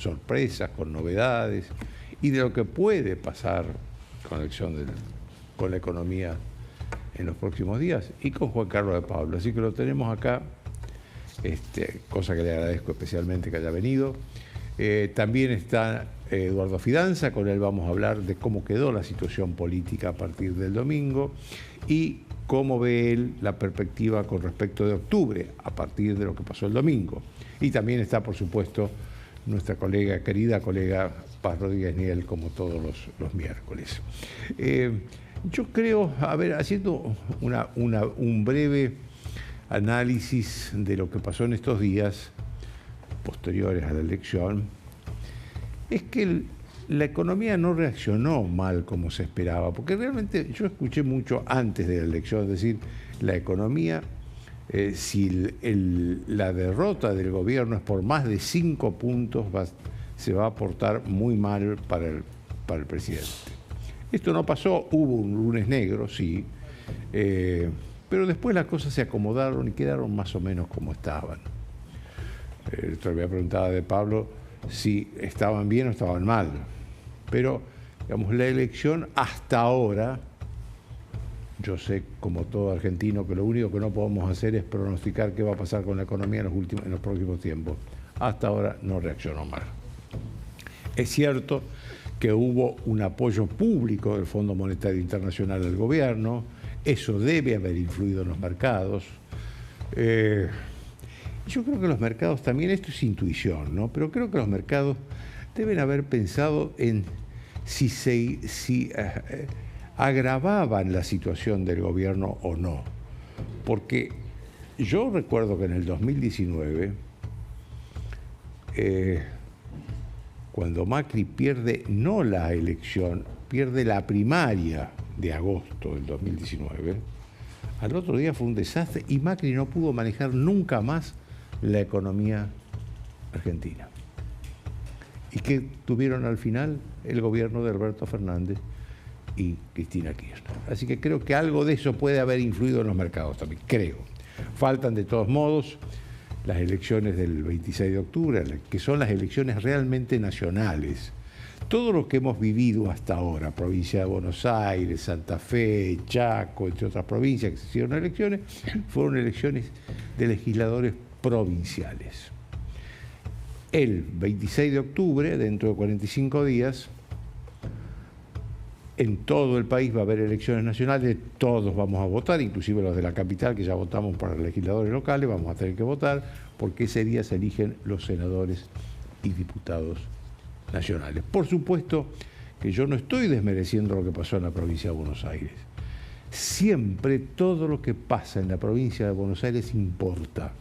sorpresas, con novedades y de lo que puede pasar con la elección con la economía en los próximos días y con Juan Carlos de Pablo. Así que lo tenemos acá, cosa que le agradezco especialmente que haya venido. También está Eduardo Fidanza, con él vamos a hablar de cómo quedó la situación política a partir del domingo y cómo ve él la perspectiva con respecto de octubre, a partir de lo que pasó el domingo. Y también está, por supuesto, nuestra querida colega Paz Rodríguez Niel, como todos los miércoles. Yo creo, a ver, haciendo un breve análisis de lo que pasó en estos días posteriores a la elección, es que la economía no reaccionó mal como se esperaba, porque realmente yo escuché mucho antes de la elección, es decir, la economía, si la derrota del gobierno es por más de 5 puntos, se va a portar muy mal para el presidente. Esto no pasó, hubo un lunes negro, sí, pero después las cosas se acomodaron y quedaron más o menos como estaban. Todavía preguntaba de Pablo si estaban bien o estaban mal, pero digamos, la elección hasta ahora, yo sé como todo argentino que lo único que no podemos hacer es pronosticar qué va a pasar con la economía en los próximos tiempos. Hasta ahora no reaccionó mal. Es cierto que hubo un apoyo público del Fondo Monetario Internacional al gobierno, eso debe haber influido en los mercados. Yo creo que los mercados también, esto es intuición, ¿no? Pero creo que los mercados deben haber pensado en si agravaban la situación del gobierno o no. Porque yo recuerdo que en el 2019, cuando Macri pierde no la elección, pierde la primaria de agosto del 2019, al otro día fue un desastre y Macri no pudo manejar nunca más la economía argentina. ¿Y qué tuvieron al final? El gobierno de Alberto Fernández y Cristina Kirchner. Así que creo que algo de eso puede haber influido en los mercados también, creo. Faltan de todos modos las elecciones del 26 de octubre, que son las elecciones realmente nacionales. Todo lo que hemos vivido hasta ahora, provincia de Buenos Aires, Santa Fe, Chaco, entre otras provincias que se hicieron elecciones, fueron elecciones de legisladores provinciales. El 26 de octubre, dentro de 45 días, en todo el país va a haber elecciones nacionales, todos vamos a votar, inclusive los de la capital, que ya votamos para legisladores locales, vamos a tener que votar, porque ese día se eligen los senadores y diputados nacionales. Por supuesto que yo no estoy desmereciendo lo que pasó en la provincia de Buenos Aires. Siempre todo lo que pasa en la provincia de Buenos Aires importa,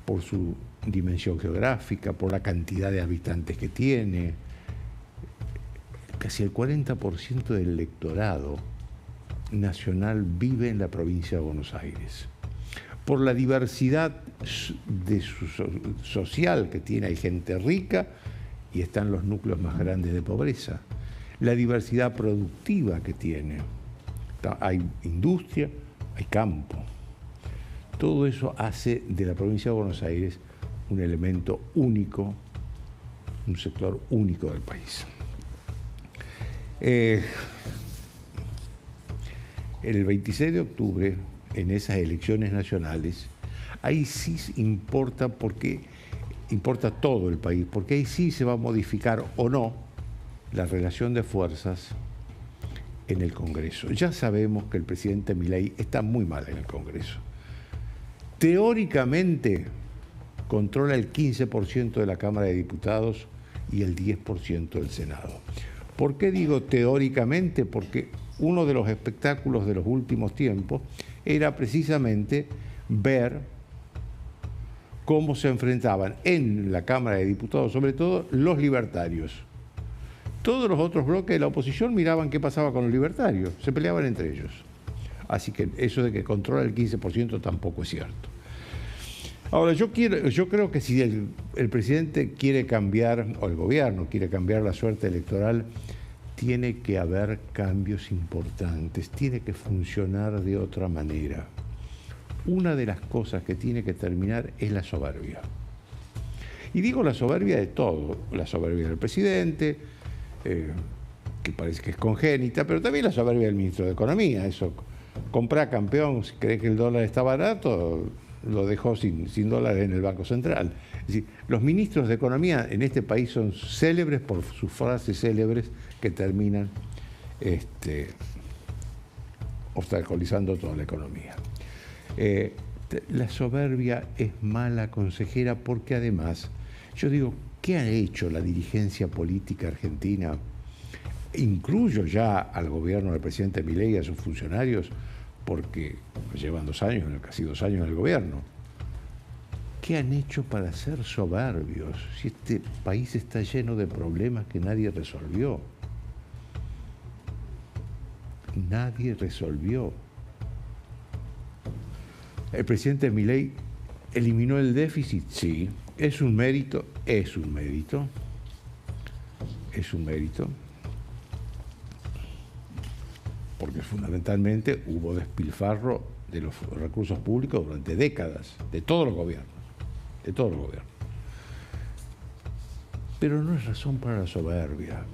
por su dimensión geográfica, por la cantidad de habitantes que tiene. Casi el 40% del electorado nacional vive en la provincia de Buenos Aires. Por la diversidad social que tiene, hay gente rica y están los núcleos más grandes de pobreza. La diversidad productiva que tiene. Hay industria, hay campo. Todo eso hace de la provincia de Buenos Aires un elemento único, un sector único del país. El 26 de octubre, en esas elecciones nacionales, ahí sí importa todo el país, porque ahí sí se va a modificar o no la relación de fuerzas en el Congreso. Ya sabemos que el presidente Milei está muy mal en el Congreso. Teóricamente controla el 15% de la Cámara de Diputados y el 10% del Senado. ¿Por qué digo teóricamente? Porque uno de los espectáculos de los últimos tiempos era precisamente ver cómo se enfrentaban en la Cámara de Diputados, sobre todo los libertarios. Todos los otros bloques de la oposición miraban qué pasaba con los libertarios, se peleaban entre ellos. Así que eso de que controla el 15% tampoco es cierto. Ahora, yo creo que si el presidente quiere cambiar, o el gobierno quiere cambiar la suerte electoral, tiene que haber cambios importantes, tiene que funcionar de otra manera. Una de las cosas que tiene que terminar es la soberbia. Y digo la soberbia de todo, la soberbia del presidente, que parece que es congénita, pero también la soberbia del ministro de Economía. Eso, comprar campeón, si cree que el dólar está barato, lo dejó sin dólares en el Banco Central. Es decir, los ministros de Economía en este país son célebres por sus frases célebres que terminan obstaculizando toda la economía. La soberbia es mala consejera porque además, yo digo, ¿qué ha hecho la dirigencia política argentina? Incluyo ya al gobierno del presidente Milei y a sus funcionarios, porque llevan 2 años, casi 2 años en el gobierno. ¿Qué han hecho para ser soberbios si este país está lleno de problemas que nadie resolvió? Nadie resolvió. ¿El presidente Milei eliminó el déficit? Sí. ¿Es un mérito? Es un mérito. Es un mérito. Porque fundamentalmente hubo despilfarro de los recursos públicos durante décadas, de todos los gobiernos, de todos los gobiernos. Pero no es razón para la soberbia,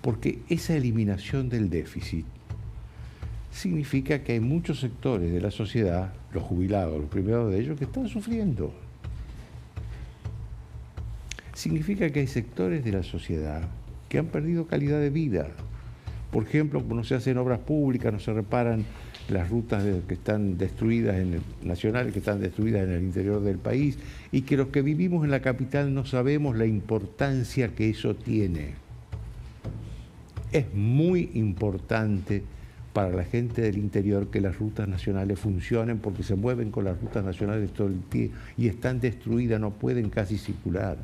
porque esa eliminación del déficit significa que hay muchos sectores de la sociedad, los jubilados, los primeros de ellos, que están sufriendo. Significa que hay sectores de la sociedad que han perdido calidad de vida. Por ejemplo, no se hacen obras públicas, no se reparan las rutas que están destruidas nacionales, que están destruidas en el interior del país, y que los que vivimos en la capital no sabemos la importancia que eso tiene. Es muy importante para la gente del interior que las rutas nacionales funcionen, porque se mueven con las rutas nacionales todo el tiempo y están destruidas, no pueden casi circular.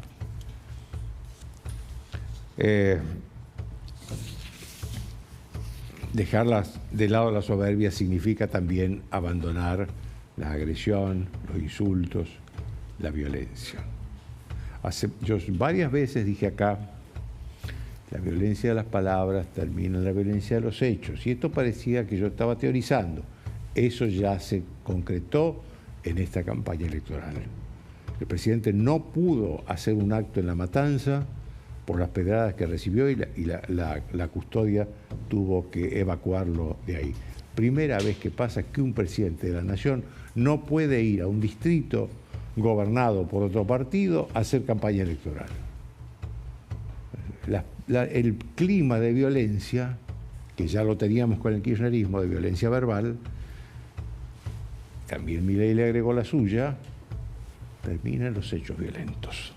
Dejarlas de lado la soberbia significa también abandonar la agresión, los insultos, la violencia. Yo varias veces dije acá, la violencia de las palabras termina en la violencia de los hechos. Y esto parecía que yo estaba teorizando. Eso ya se concretó en esta campaña electoral. El presidente no pudo hacer un acto en La Matanza por las pedradas que recibió y la custodia tuvo que evacuarlo de ahí. Primera vez que pasa que un presidente de la nación no puede ir a un distrito gobernado por otro partido a hacer campaña electoral. El clima de violencia, que ya lo teníamos con el kirchnerismo, de violencia verbal, también Milei le agregó la suya, termina en los hechos violentos.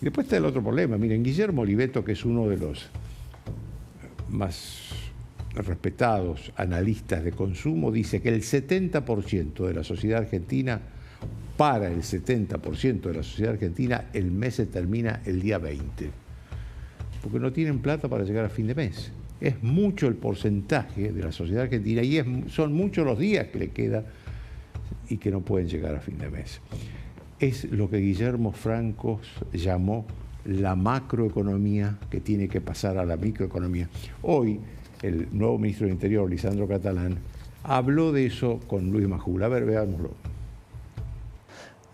Y después está el otro problema. Miren, Guillermo Oliveto, que es uno de los más respetados analistas de consumo, dice que el 70% de la sociedad argentina, para el 70% de la sociedad argentina, el mes se termina el día 20, porque no tienen plata para llegar a fin de mes. Es mucho el porcentaje de la sociedad argentina y son muchos los días que le queda y que no pueden llegar a fin de mes. Es lo que Guillermo Franco llamó la macroeconomía, que tiene que pasar a la microeconomía. Hoy, el nuevo ministro del Interior, Lisandro Catalán, habló de eso con Luis Majul. A ver, veámoslo.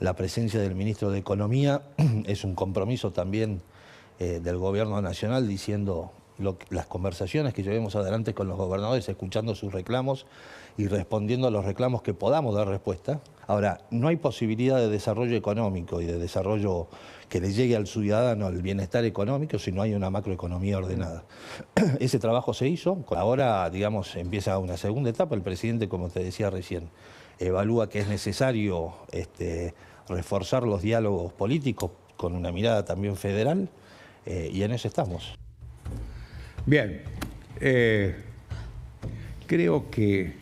La presencia del ministro de Economía es un compromiso también del gobierno nacional, diciendo las conversaciones que llevemos adelante con los gobernadores, escuchando sus reclamos y respondiendo a los reclamos que podamos dar respuesta. Ahora, no hay posibilidad de desarrollo económico y de desarrollo que le llegue al ciudadano el bienestar económico si no hay una macroeconomía ordenada. Ese trabajo se hizo, ahora, digamos, empieza una segunda etapa. El presidente, como te decía recién, evalúa que es necesario reforzar los diálogos políticos con una mirada también federal, y en eso estamos. Bien, creo que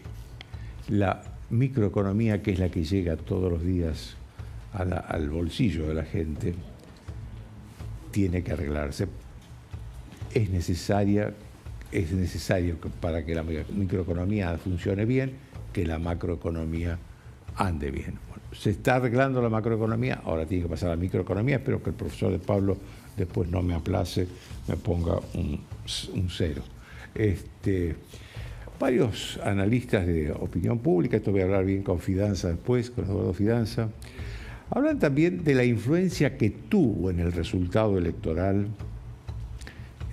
la microeconomía, que es la que llega todos los días al bolsillo de la gente, tiene que arreglarse. Es necesario que para que la microeconomía funcione bien, que la macroeconomía ande bien. Bueno, se está arreglando la macroeconomía, ahora tiene que pasar a la microeconomía. Espero que el profesor de Pablo después no me aplace, me ponga un 0. Varios analistas de opinión pública, esto voy a hablar bien con Fidanza después, con Eduardo Fidanza, hablan también de la influencia que tuvo en el resultado electoral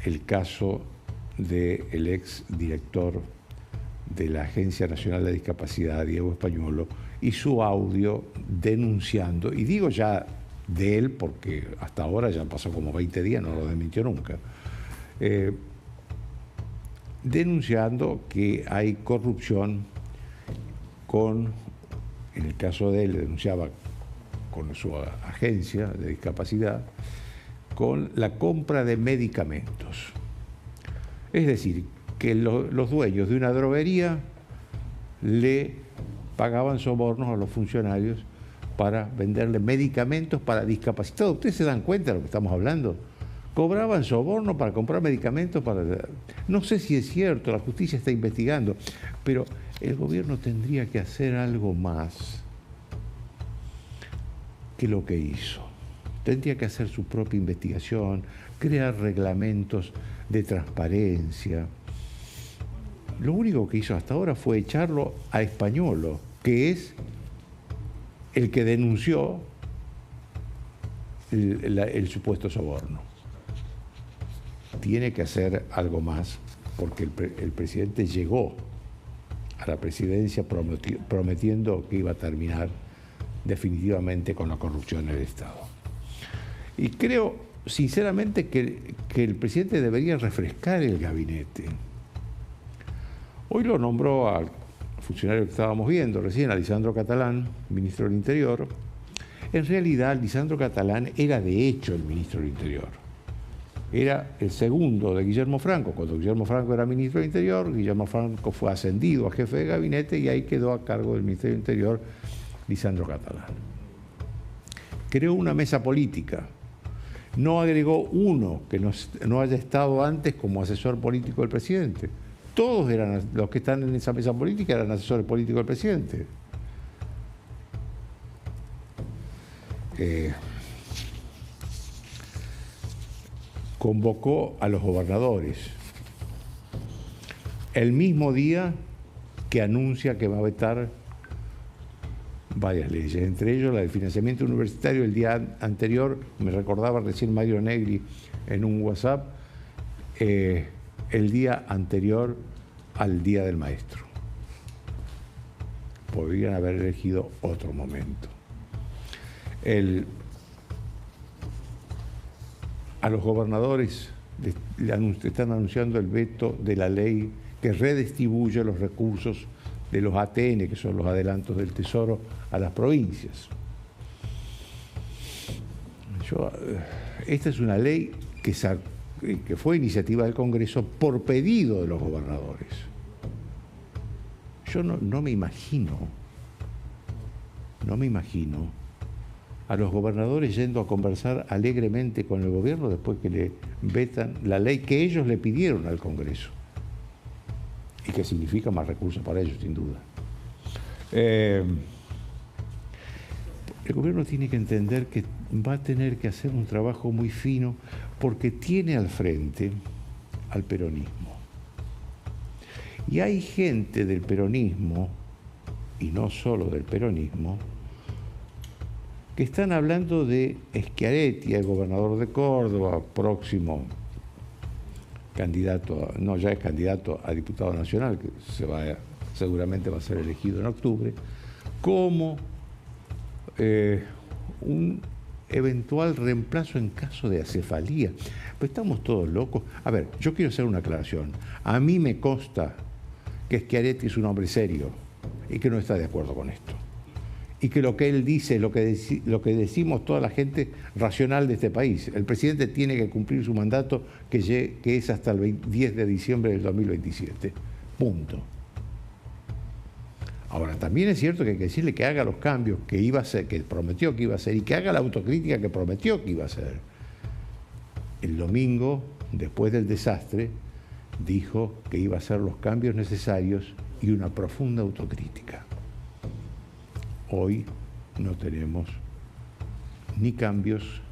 el caso del ex director de la Agencia Nacional de Discapacidad, Diego Españolo, y su audio denunciando, y digo ya de él porque hasta ahora ya han pasado como 20 días, no lo desmintió nunca, denunciando que hay corrupción en el caso de él, denunciaba con su agencia de discapacidad, con la compra de medicamentos. Es decir, que los dueños de una droguería le pagaban sobornos a los funcionarios para venderle medicamentos para discapacitados. ¿Ustedes se dan cuenta de lo que estamos hablando? Cobraban soborno para comprar medicamentos para... No sé si es cierto, la justicia está investigando, pero el gobierno tendría que hacer algo más que lo que hizo. Tendría que hacer su propia investigación, crear reglamentos de transparencia. Lo único que hizo hasta ahora fue echarlo a Españolo, que es el que denunció el supuesto soborno. Tiene que hacer algo más, porque el presidente llegó a la presidencia prometiendo que iba a terminar definitivamente con la corrupción en el Estado. Y creo, sinceramente, que el presidente debería refrescar el gabinete. Hoy lo nombró al funcionario que estábamos viendo recién, a Lisandro Catalán, ministro del Interior. En realidad, Lisandro Catalán era de hecho el ministro del Interior. Era el segundo de Guillermo Franco. Cuando Guillermo Franco era ministro del Interior, Guillermo Franco fue ascendido a jefe de gabinete y ahí quedó a cargo del Ministerio del Interior Lisandro Catalán. Creó una mesa política. No agregó uno que no haya estado antes como asesor político del presidente. Todos los que están en esa mesa política eran asesores políticos del presidente. Convocó a los gobernadores el mismo día que anuncia que va a vetar varias leyes, entre ellos la del financiamiento universitario. El día anterior, me recordaba recién Mario Negri en un WhatsApp, el día anterior al Día del Maestro. Podrían haber elegido otro momento. A los gobernadores están anunciando el veto de la ley que redistribuye los recursos de los ATN, que son los adelantos del Tesoro, a las provincias. Esta es una ley que fue iniciativa del Congreso por pedido de los gobernadores. Yo no me imagino a los gobernadores yendo a conversar alegremente con el gobierno después que le vetan la ley que ellos le pidieron al Congreso y que significa más recursos para ellos, sin duda. El gobierno tiene que entender que va a tener que hacer un trabajo muy fino porque tiene al frente al peronismo. Y hay gente del peronismo, y no solo del peronismo, que están hablando de Schiaretti, el gobernador de Córdoba, próximo candidato, ya es candidato a diputado nacional, que seguramente va a ser elegido en octubre, como un eventual reemplazo en caso de acefalía. Pues estamos todos locos. A ver, yo quiero hacer una aclaración. A mí me consta que Schiaretti es un hombre serio y que no está de acuerdo con esto. Y que lo que él dice, lo que decimos toda la gente racional de este país. El presidente tiene que cumplir su mandato que es hasta el 10 de diciembre del 2027. Punto. Ahora, también es cierto que hay que decirle que haga los cambios que iba a hacer, que prometió que iba a hacer, y que haga la autocrítica que prometió que iba a hacer. El domingo, después del desastre, dijo que iba a hacer los cambios necesarios y una profunda autocrítica. Hoy no tenemos ni cambios